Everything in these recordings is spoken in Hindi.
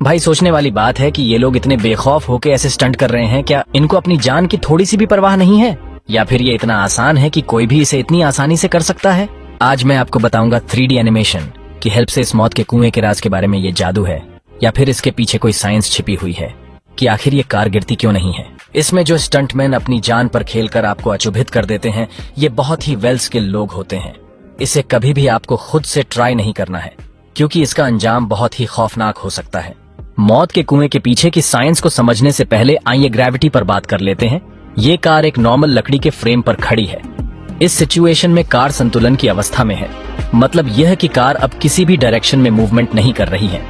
भाई सोचने वाली बात है कि ये लोग इतने बेखौफ होके ऐसे स्टंट कर रहे हैं, क्या इनको अपनी जान की थोड़ी सी भी परवाह नहीं है, या फिर ये इतना आसान है कि कोई भी इसे इतनी आसानी से कर सकता है। आज मैं आपको बताऊंगा 3D एनिमेशन की हेल्प से इस मौत के कुएं के राज के बारे में ये जादू है या फिर इसके पीछे कोई साइंस छिपी हुई है कि आखिर ये कार गिरती क्यों नहीं है। इसमें जो स्टंटमैन अपनी जान पर खेलकर आपको अचुभित कर देते हैं, ये बहुत ही वेल स्किल्ड लोग होते हैं। इसे कभी भी आपको खुद से ट्राई नहीं करना है क्योंकि इसका अंजाम बहुत ही खौफनाक हो सकता है। मौत के कुएं के पीछे की साइंस को समझने से पहले आइए ग्रेविटी पर बात कर लेते हैं। ये कार एक नॉर्मल लकड़ी के फ्रेम पर खड़ी है। इस सिचुएशन में कार संतुलन की अवस्था में है, मतलब यह कि कार अब किसी भी डायरेक्शन में मूवमेंट नहीं कर रही है।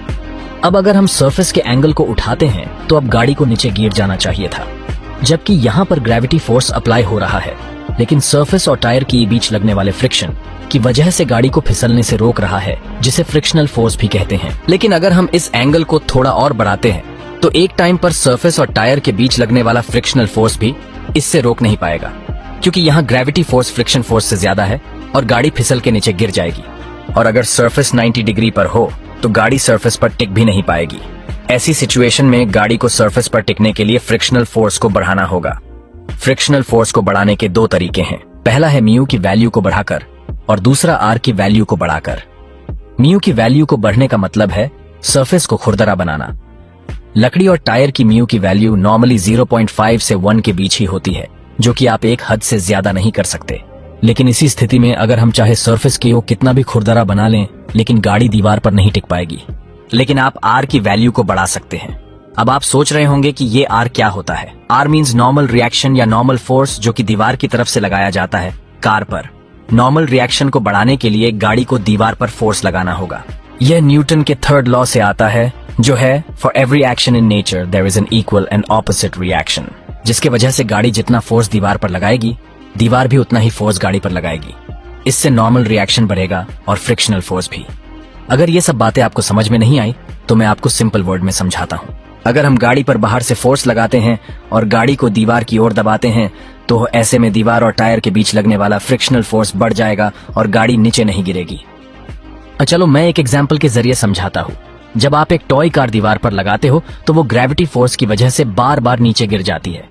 अब अगर हम सरफेस के एंगल को उठाते हैं तो अब गाड़ी को नीचे गिर जाना चाहिए था, जबकि यहाँ पर ग्रेविटी फोर्स अप्लाई हो रहा है, लेकिन सरफेस और टायर के बीच लगने वाले फ्रिक्शन की वजह से गाड़ी को फिसलने से रोक रहा है, जिसे फ्रिक्शनल फोर्स भी कहते हैं। लेकिन अगर हम इस एंगल को थोड़ा और बढ़ाते हैं तो एक टाइम पर सरफेस और टायर के बीच लगने वाला फ्रिक्शनल फोर्स भी इससे रोक नहीं पाएगा, क्योंकि यहाँ ग्रेविटी फोर्स फ्रिक्शन फोर्स से ज्यादा है और गाड़ी फिसल के नीचे गिर जाएगी। और अगर सरफेस 90 डिग्री पर हो तो गाड़ी सरफेस पर टिक भी नहीं पाएगी। ऐसी सिचुएशन में गाड़ी को सरफेस पर टिकने के लिए फ्रिक्शनल फोर्स को बढ़ाना होगा। फ्रिक्शनल फोर्स को बढ़ाने के दो तरीके हैं। पहला है म्यू की वैल्यू को बढ़ाकर और दूसरा आर की वैल्यू को बढ़ाकर। म्यू की वैल्यू को बढ़ने का मतलब है सरफेस को खुरदरा बनाना। लकड़ी और टायर की म्यू की वैल्यू नॉर्मली 0.5 से 1 के बीच ही होती है, जो कि आप एक हद से ज्यादा नहीं कर सकते। लेकिन इसी स्थिति में अगर हम चाहे सरफेस को कितना भी खुरदरा बना लें, लेकिन गाड़ी दीवार पर नहीं टिक पाएगी। लेकिन आप आर की वैल्यू को बढ़ा सकते हैं। अब आप सोच रहे होंगे कि ये आर क्या होता है। आर मींस नॉर्मल रिएक्शन या नॉर्मल फोर्स, जो कि दीवार की तरफ से लगाया जाता है कार पर। नॉर्मल रिएक्शन को बढ़ाने के लिए गाड़ी को दीवार पर फोर्स लगाना होगा। यह न्यूटन के थर्ड लॉ से आता है, जो है for every action in nature there is an equal and opposite reaction, जिसके वजह से गाड़ी जितना फोर्स दीवार पर लगाएगी, दीवार भी उतना ही फोर्स गाड़ी पर लगाएगी। इससे नॉर्मल रिएक्शन बढ़ेगा और फ्रिक्शनल फोर्स भी। अगर ये सब बातें आपको समझ में नहीं आई तो मैं आपको सिंपल वर्ड में समझाता हूँ। अगर हम गाड़ी पर बाहर से फोर्स लगाते हैं और गाड़ी को दीवार की ओर दबाते हैं तो ऐसे में दीवार और टायर के बीच लगने वाला फ्रिक्शनल फोर्स बढ़ जाएगा और गाड़ी नीचे नहीं गिरेगी। चलो मैं एक एग्जाम्पल के जरिए समझाता हूँ। जब आप एक टॉय कार दीवार पर लगाते हो तो वो ग्रेविटी फोर्स की वजह से बार बार नीचे गिर जाती है,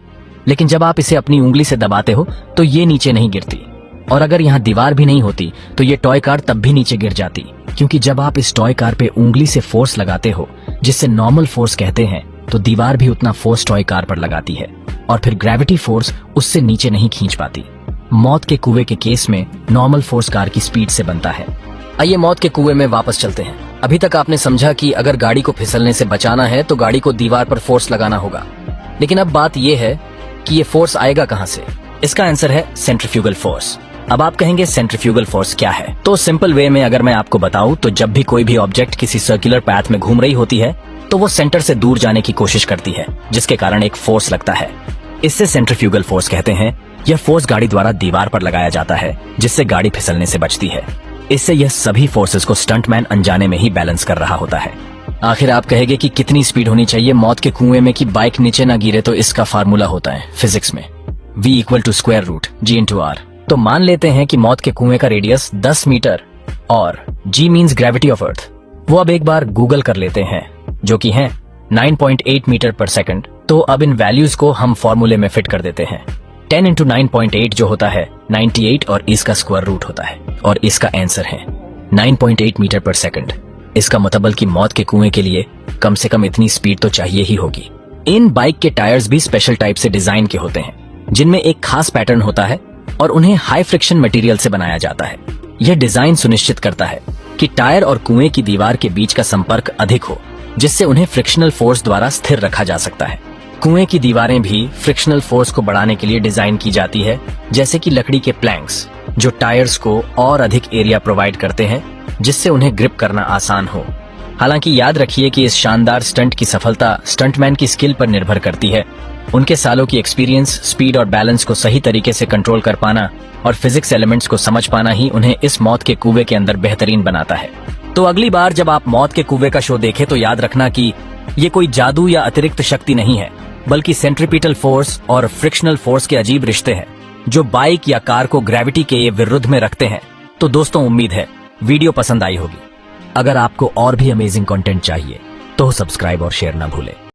लेकिन जब आप इसे अपनी उंगली से दबाते हो तो ये नीचे नहीं गिरती। और अगर यहाँ दीवार भी नहीं होती तो ये टॉय कार तब भी नीचे गिर जाती, क्योंकि जब आप इस टॉय कार पे उंगली से फोर्स लगाते हो, जिससे नॉर्मल फोर्स कहते हैं, तो दीवार भी उतना फोर्स टॉय कार पर लगाती है और फिर ग्रेविटी फोर्स उससे नीचे नहीं खींच पाती। मौत के कुएं के केस में नॉर्मल फोर्स कार की स्पीड से बनता है। आइए मौत के कुएं में वापस चलते हैं। अभी तक आपने समझा कि अगर गाड़ी को फिसलने से बचाना है तो गाड़ी को दीवार पर फोर्स लगाना होगा, लेकिन अब बात यह है कि ये फोर्स आएगा कहां से। इसका आंसर है सेंट्रीफ्यूगल फोर्स। अब आप कहेंगे सेंट्रीफ्यूगल फोर्स क्या है? तो सिंपल वे में अगर मैं आपको बताऊं तो जब भी कोई भी ऑब्जेक्ट किसी सर्कुलर पैथ में घूम रही होती है तो वो सेंटर से दूर जाने की कोशिश करती है, जिसके कारण एक फोर्स लगता है। इससे सेंट्रीफ्यूगल फोर्स कहते हैं। यह फोर्स गाड़ी द्वारा दीवार पर लगाया जाता है, जिससे गाड़ी फिसलने से बचती है। इससे यह सभी फोर्सेस को स्टंटमैन अनजाने में ही बैलेंस कर रहा होता है। आखिर आप कहेंगे कि कितनी स्पीड होनी चाहिए मौत के कुएं में कि बाइक नीचे ना गिरे? तो इसका फार्मूला होता है फिजिक्स में V = square root G × R। तो मान लेते हैं कि मौत के कुएं का रेडियस 10 मीटर और G means gravity of earth. वो अब एक बार गूगल कर लेते हैं, जो कि है 9.8 मीटर पर सेकंड। तो अब इन वैल्यूज को हम फॉर्मूले में फिट कर देते हैं। 10 × 9.8 जो होता है 98 और इसका स्क्वायर रूट होता है, और इसका आंसर है 9.8 मीटर पर सेकंड। इसका मतलब कि मौत के कुएं के लिए कम से कम इतनी स्पीड तो चाहिए ही होगी। इन बाइक के टायर्स भी स्पेशल टाइप से डिजाइन के होते हैं, जिनमें एक खास पैटर्न होता है और उन्हें हाई फ्रिक्शन मटेरियल से बनाया जाता है। यह डिजाइन सुनिश्चित करता है कि टायर और कुएं की दीवार के बीच का संपर्क अधिक हो, जिससे उन्हें फ्रिक्शनल फोर्स द्वारा स्थिर रखा जा सकता है। कुएं की दीवारें भी फ्रिक्शनल फोर्स को बढ़ाने के लिए डिजाइन की जाती है, जैसे कि लकड़ी के प्लैंक्स, जो टायर्स को और अधिक एरिया प्रोवाइड करते हैं, जिससे उन्हें ग्रिप करना आसान हो। हालांकि याद रखिए कि इस शानदार स्टंट की सफलता स्टंटमैन की स्किल पर निर्भर करती है। उनके सालों की एक्सपीरियंस, स्पीड और बैलेंस को सही तरीके से कंट्रोल कर पाना और फिजिक्स एलिमेंट्स को समझ पाना ही उन्हें इस मौत के कुएं के अंदर बेहतरीन बनाता है। तो अगली बार जब आप मौत के कुएं का शो देखें तो याद रखना कि ये कोई जादू या अतिरिक्त शक्ति नहीं है, बल्कि सेंट्रीपिटल फोर्स और फ्रिक्शनल फोर्स के अजीब रिश्ते हैं, जो बाइक या कार को ग्रेविटी के विरुद्ध में रखते हैं। तो दोस्तों, उम्मीद है वीडियो पसंद आई होगी। अगर आपको और भी अमेजिंग कंटेंट चाहिए तो सब्सक्राइब और शेयर ना भूलें।